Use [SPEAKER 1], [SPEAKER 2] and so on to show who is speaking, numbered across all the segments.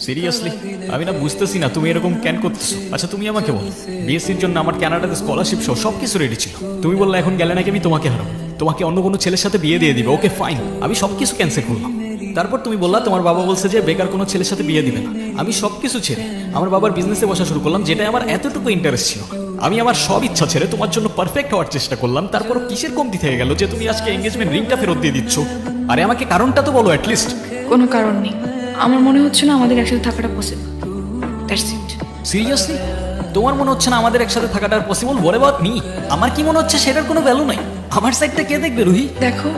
[SPEAKER 1] Seriously আমি না বুঝতেছি না তুমি এরকম কেন করতেছো। আচ্ছা তুমি আমাকে বলো, বিএসসির জন্য আমার কানাডাতে স্কলারশিপ সহ সবকিছু রেডি ছিল, তুমি বললে এখন গেলে নাকি আমি তোমাকে হারাবো, তোমাকে অন্য কোনো ছেলের সাথে বিয়ে দিয়ে দিবে। ওকে ফাইন, আমি সবকিছু ক্যান্সেল করলাম। তারপর তুমি বললা তোমার বাবা বলছে যে বেকার কোনো ছেলের সাথে বিয়ে দিবে না। আমি সবকিছু ছেড়ে আমার বাবার বিজনেসে বসা শুরু করলাম, যেটা আমার এতটুকু ইন্টারেস্ট ছিল। আমি আমার সব ইচ্ছা ছেড়ে তোমার জন্য পারফেক্ট হওয়ার চেষ্টা করলাম। তারপর কিসের কমতি থেকে গেল যে তুমি আজকে এঙ্গেজমেন্ট রিংটা ফেরত দিয়ে দিচ্ছ? আরে আমাকে কারণটা তো বলো অ্যাটলিস্ট।
[SPEAKER 2] কোনো কারণ নেই, আমার মনে হচ্ছে না আমাদের একসাথে থাকাটা পসিবল। That's it.
[SPEAKER 1] সিরিয়াসলি তোমার মনে হচ্ছে না আমাদের একসাথে থাকাটা পসিবল? What about me? আমার কি মনে হচ্ছে সেটার কোনো ভ্যালু নাই? আমার সাইডটা কে দেখবে রুহি?
[SPEAKER 2] দেখো,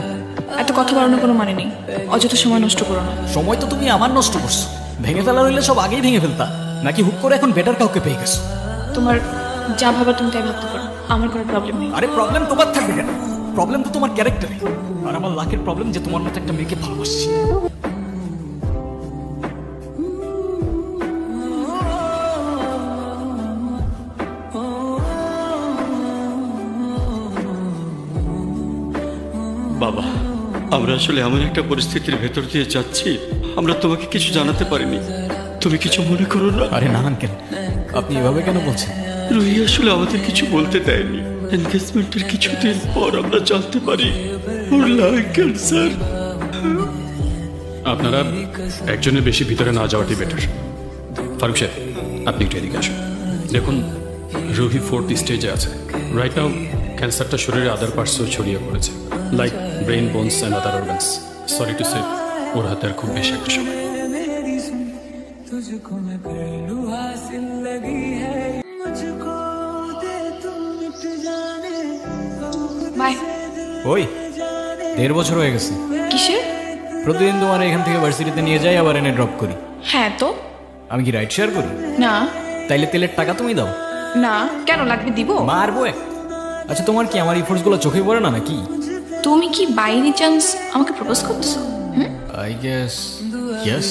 [SPEAKER 2] এত কথা বাড়ানোর কোনো মানে নেই, অযথা সময় নষ্ট করো না।
[SPEAKER 1] সময় তো তুমি আমার নষ্ট করছো। ভেঙে ফেলা হইলে সব আগেই ভেঙে ফেলতা, নাকি হুক করে এখন বেটার কাউকে পেয়ে গেছো?
[SPEAKER 2] তোমার যা ভাবার তুমি তাই ভাবতে পারো, আমার কোনো প্রবলেম নেই।
[SPEAKER 1] আরে প্রবলেম তোমার থাকবে কেন? প্রবলেম তো তোমার ক্যারেক্টারে। আর আমার লাখের প্রবলেম যে তোমার মতো একটা মেয়েকে ভালোবাসছি।
[SPEAKER 3] বাবা, আমরা আসলে এমন একটা পরিস্থিতির ভেতর দিয়ে যাচ্ছি, আমরা তোমাকে কিছু জানাতে পারিনি, তুমি কিছু মনে করো না।
[SPEAKER 1] আরে না আঙ্কেল, আপনি এভাবে কেন বলছেন?
[SPEAKER 3] রুহি আসলে আমাদের কিছু বলতে দেয়নি। এনগেজমেন্টের কিছুদিন পর আমরা জানতে পারি ওর লাং ক্যান্সার।
[SPEAKER 4] আপনারা একজনের বেশি ভিতরে না যাওয়াটি বেটার। ফারুক সাহেব, আপনি একটু এদিকে আসুন। দেখুন, রুহি 4th স্টেজে আছে। রাইট নাও ক্যান্সারটা শরীরে আদার পার্টসও ছড়িয়ে পড়েছে, like brain, bones and other organs. Sorry to say, ওর হাতে আর খুব বেশি একটা সময়।
[SPEAKER 2] বাই।
[SPEAKER 1] ওই 1.5 বছর হয়ে গেছে।
[SPEAKER 2] কিসের?
[SPEAKER 1] প্রতিদিন তোমার এখান থেকে ভার্সিটিতে নিয়ে যাই, আবার এনে ড্রপ করি।
[SPEAKER 2] হ্যাঁ তো।
[SPEAKER 1] আমি কি রাইড শেয়ার করি?
[SPEAKER 2] না।
[SPEAKER 1] তাইলে তেলের টাকা তুমি দাও।
[SPEAKER 2] না, কেন লাগবে? দিব।
[SPEAKER 1] মারবো এক। আচ্ছা তোমার কি আমার ইফোর্টস গুলো চোখে পড়ে না নাকি?
[SPEAKER 2] তুমি কি বাই এনি চান্স আমাকে প্রপোজ করতেছো?
[SPEAKER 1] I guess yes.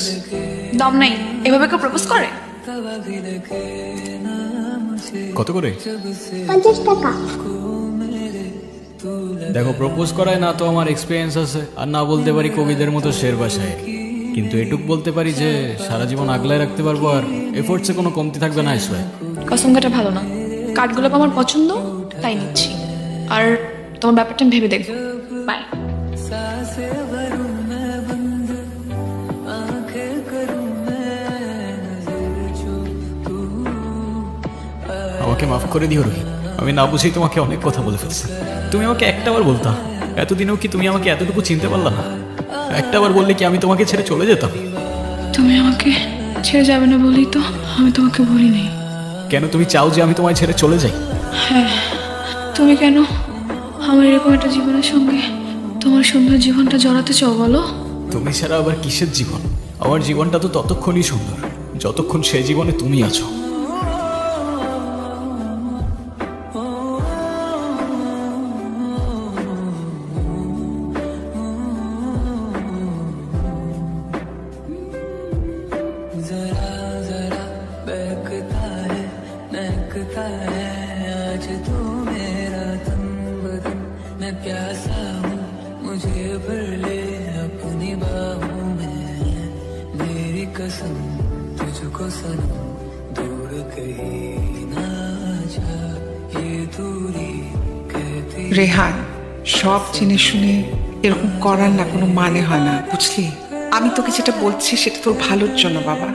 [SPEAKER 2] দম নাই, এভাবে কেউ প্রপোজ করে?
[SPEAKER 1] কত করে?
[SPEAKER 5] 50 টাকা।
[SPEAKER 1] দেখো, প্রপোজ করায় না তো আমার এক্সপিরিয়েন্স আছে, আর না বলতে পারি কবিদের মতো শের ভাষায়, কিন্তু এটুক বলতে পারি যে সারা জীবন আগলায় রাখতে পারবো, আর এফোর্টসে কোনো কমতি থাকবে না। আইসবাই
[SPEAKER 2] কসম কাটা ভালো না, কাঠগুলো আমার পছন্দ তাই নিচ্ছি। আর তোমার ব্যাপারটা আমি ভেবে দেখবো। বাই।
[SPEAKER 1] আমাকে মাফ করে দিও রুহি, আমি না বুঝেই তোমাকে অনেক কথা বলে ফেলছি। তুমি আমাকে একটাবার বলতা, এতদিনেও কি তুমি আমাকে এতটুকু চিনতে পারলা না? একটাবার বললে কি আমি তোমাকে ছেড়ে চলে যেতাম?
[SPEAKER 2] তুমি আমাকে ছেড়ে যাবে না বলেই তো আমি তোমাকে বলি নাই।
[SPEAKER 1] কেন তুমি চাও যে আমি তোমায় ছেড়ে চলে যাই?
[SPEAKER 2] হ্যাঁ, তুমি কেন আমার এরকম একটা জীবনের সঙ্গে তোমার সুন্দর জীবনটা জড়াতে চাও বলো?
[SPEAKER 1] তুমি ছাড়া আবার কিসের জীবন? আমার জীবনটা তো ততক্ষণই সুন্দর যতক্ষণ সেই জীবনে তুমি আছো।
[SPEAKER 6] রেহান, সব জেনে শুনে এরকম করার না কোনো মানে হয় না, বুঝলি? আমি তোকে যেটা বলছি সেটা তোর ভালোর জন্য বাবা।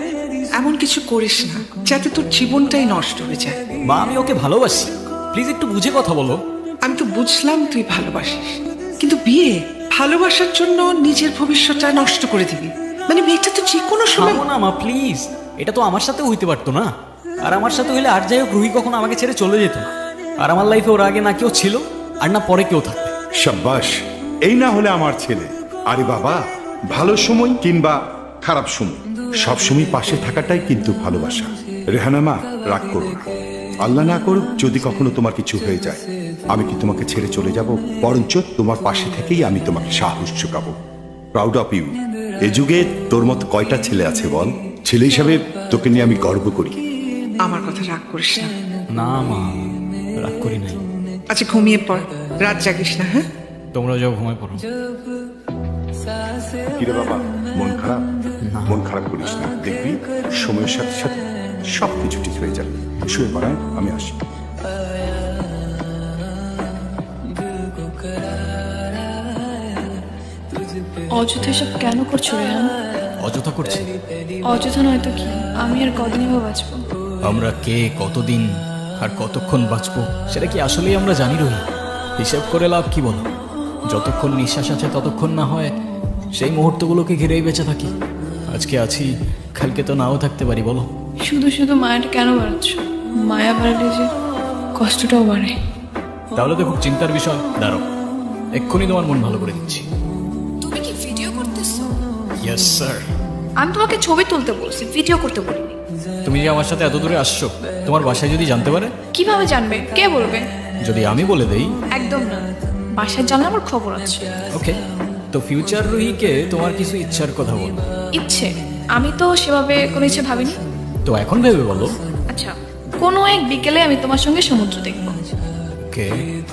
[SPEAKER 6] এমন কিছু করিস না যাতে তোর জীবনটাই নষ্ট হয়ে যায়।
[SPEAKER 1] মা, আমি ওকে ভালোবাসি, প্লিজ একটু বুঝে কথা বলো।
[SPEAKER 6] আমি তো বুঝলাম তুই ভালোবাসিস, কিন্তু বিয়ে ভালোবাসার জন্য নিজের ভবিষ্যৎটা নষ্ট করে দিবি? মানে মেয়েটা তো যে কোনো সময়।
[SPEAKER 1] না মা প্লিজ, এটা তো আমার সাথেও হইতে পারতো না। আর আমার সাথে হইলে আর যাই হোক রুহি কখনো আমাকে ছেড়ে চলে যেত না। আর আমার লাইফে ওর আগে না কেউ ছিল আর না পরে কেউ থাকবে।
[SPEAKER 7] শাবাশ, এই না হলে আমার ছেলে। আরে বাবা, ভালো সময় কিংবা খারাপ সময় সব সময় পাশে থাকাটাই কিন্তু ভালোবাসা। রেহানা মা, রাগ করো না। আল্লাহ না করুক যদি কখনো তোমার কিছু হয়ে যায়, আমি কি তোমাকে ছেড়ে চলে যাব? বরঞ্চ তোমার পাশে থেকেই আমি তোমাকে সাহস যোগাবো। Proud of you. এ যুগে তোর মতো কয়টা ছেলে আছে বল? ছেলে হিসাবে তোকে নিয়ে আমি গর্ব করি।
[SPEAKER 6] আমার কথা রাগ করিস না।
[SPEAKER 1] না মা, রাগ করি নাই।
[SPEAKER 6] আচ্ছা ঘুমিয়ে পড়, রাত জাগিস না। হ্যাঁ,
[SPEAKER 1] তোমরা যাও, ঘুমায় পড়ো।
[SPEAKER 7] কিরে বাবা, মন খারাপ? মন খারাপ করিস না, দেখবি সময়ের সাথে সাথে সবকিছু ঠিক হয়ে যাবে। শুয়ে পড়ায়, আমি আসি।
[SPEAKER 2] অযথা এসব কেন করছো রেহান?
[SPEAKER 1] অযথা করছি?
[SPEAKER 2] অযথা নয়তো কি? আমি আর কদিনই বা বাঁচবো?
[SPEAKER 1] আমরা কে, কতদিন আর কতক্ষণ বাঁচবো সেটা কি আসলেই আমরা জানি রহি? হিসেব করে লাভ কি বলো? যতক্ষণ নিঃশ্বাস আছে ততক্ষণ না হয় সেই মুহূর্তগুলোকে ঘিরেই বেঁচে থাকি। আজকে আছি, কালকে তো নাও থাকতে পারি, বলো?
[SPEAKER 2] শুধু শুধু মায়াটা কেন বাড়াচ্ছ? মায়া বাড়ালে যে কষ্টটাও বাড়ে।
[SPEAKER 1] তাহলে তো খুব চিন্তার বিষয়। দাঁড়াও, এক্ষুনি তোমার মন ভালো করে দিচ্ছি।
[SPEAKER 2] তুমি কি ভিডিও করতেছো?
[SPEAKER 1] Yes sir.
[SPEAKER 2] আমি তোমাকে ছবি তুলতে বলছি, ভিডিও করতে বলিনি।
[SPEAKER 1] তুমি যে আমার সাথে এত দূরে আসছো, তোমার বাসায় যদি জানতে পারে?
[SPEAKER 2] কিভাবে জানবে? কে বলবে?
[SPEAKER 1] যদি আমি বলে দেই?
[SPEAKER 2] একদম না, বাসায় জানলে আমার খবর আছে।
[SPEAKER 1] ওকে, তো ফিউচার রুহিকে তোমার কিছু ইচ্ছার কথা বল।
[SPEAKER 2] ইচ্ছে? আমি তো সেভাবে কোনো ইচ্ছে ভাবিনি।
[SPEAKER 1] তো এখন ভেবে বলো।
[SPEAKER 2] আচ্ছা, কোনো এক বিকেলে আমি তোমার সঙ্গে সমুদ্র দেখব।
[SPEAKER 1] ওকে,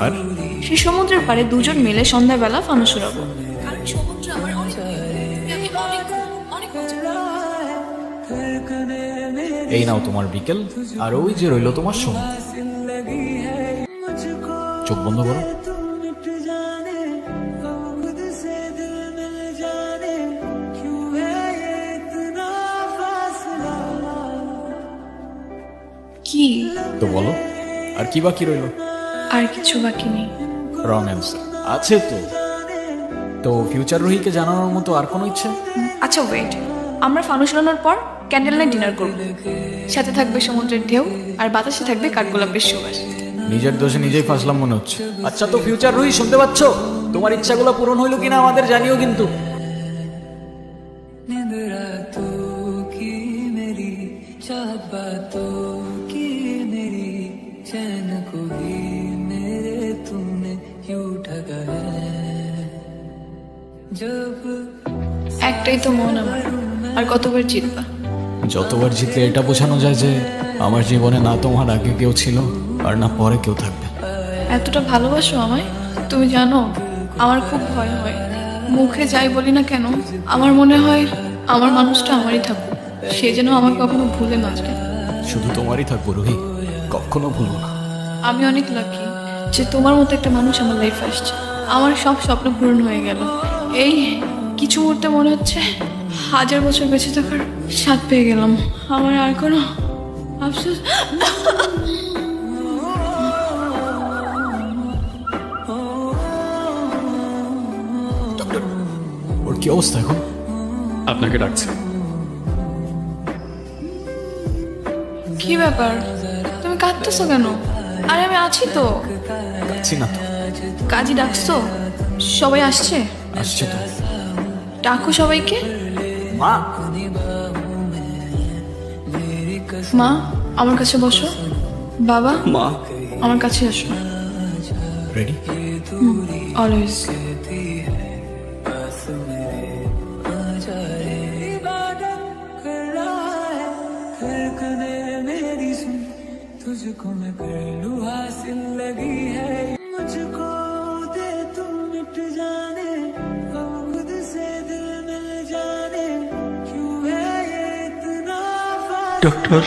[SPEAKER 1] আর?
[SPEAKER 2] সেই সমুদ্রের পাড়ে দুজন মিলে সন্ধ্যাবেলা ফানুস উড়াবো। কারণ সমুদ্র আমার অনেক প্রিয়। আমি অনেক অনেক মজা করি।
[SPEAKER 1] এই নাও তোমার বিকেল, আর ওই যে রইলো তোমার সময়। চোখ বন্ধ করো।
[SPEAKER 2] কি?
[SPEAKER 1] তো বলো, আর কি বাকি রইলো?
[SPEAKER 2] আর কিছু বাকি নেই।
[SPEAKER 1] Wrong answer. আছে তো। তো ফিউচার রুহিকে জানানোর মতো আর কোনো ইচ্ছে?
[SPEAKER 2] আচ্ছা ওয়েট, আমরা ফানুস উড়ানোর পর ক্যান্ডেল লাইট ডিনার করব। সাথে থাকবে সমুদ্রের ঢেউ, আর বাতাসে থাকবে কাঠগোলাপের সুবাস।
[SPEAKER 1] নিজের দোষে নিজেই ফাঁসলাম মনে হচ্ছে। আচ্ছা, তো ফিউচার রুহি শুনতে পাচ্ছ? তোমার ইচ্ছাগুলো পূরণ হইলো কিনা আমাদের জানিও কিন্তু।
[SPEAKER 2] একটাই তো মন আমার, আর কতবার জিতবা?
[SPEAKER 1] যতবার জিতলে এটা বোঝানো যায় যে আমার জীবনে না তোমার আগে কেউ ছিল আর না পরে কেউ থাকবে।
[SPEAKER 2] এতটা ভালোবাসো আমায়? তুমি জানো আমার খুব ভয় হয়। মুখে যাই বলি না কেন, আমার মনে হয় আমার মানুষটা আমারই থাকুক, সে যেন আমাকে কখনো ভুলে না যায়।
[SPEAKER 1] শুধু তোমারই থাকবো রুহি, কখনো ভুলবো না।
[SPEAKER 2] আমি অনেক লাকি যে তোমার মতো একটা মানুষ আমার লাইফে আসছে। আমার সব স্বপ্ন পূরণ হয়ে গেল। এই কিছু মুহূর্তে মনে হচ্ছে 1000 বছর বেঁচে থাকার স্বাদ পেয়ে গেলাম। আমার আর কোনো আফসোস।
[SPEAKER 1] ওর কি অবস্থা এখন?
[SPEAKER 4] আপনাকে ডাকছে।
[SPEAKER 2] কি ব্যাপার, তুমি কাঁদতেছো কেন? আরে আমি আছি তো।
[SPEAKER 1] কাচ্ছি না তো।
[SPEAKER 2] কাজী ডাকছো? সবাই আসছে?
[SPEAKER 1] আসছে তো।
[SPEAKER 2] ডাকো সবাইকে।
[SPEAKER 1] মা,
[SPEAKER 2] মা আমার কাছে বসো। বাবা
[SPEAKER 3] মা,
[SPEAKER 2] আমার কাছে আসো।
[SPEAKER 1] রেডি?
[SPEAKER 2] অলওয়েজ।
[SPEAKER 5] तुझको मैं कर लूं हासिल लगी है मुझको दे तू मिट जाने हम खुद से दिल मिल जाने क्यों है ये इतना
[SPEAKER 3] ডক্টর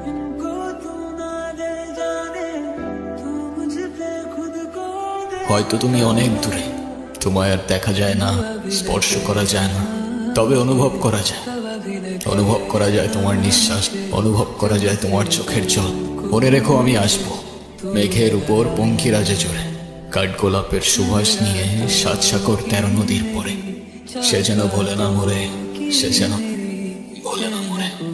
[SPEAKER 5] इनको तू ना दे जाने तू मुझ पे खुद को दे
[SPEAKER 1] হয়তো তুমি অনেক দূরে, তোমায় আর দেখা যায় না, স্পর্শ করা যায় না, তবে অনুভব করা যায়। অনুভব করা যায় তোমার নিঃশ্বাস, অনুভব করা যায় তোমার চোখের জল। মনে রেখো আমি আসবো মেঘের উপর পঙ্খিরাজে চড়ে, কাঠগোলাপের সুবাস নিয়ে 7 সাগর 13 নদীর পরে। সে যেন ভোলে না মরে, সে যেন ভোলে না।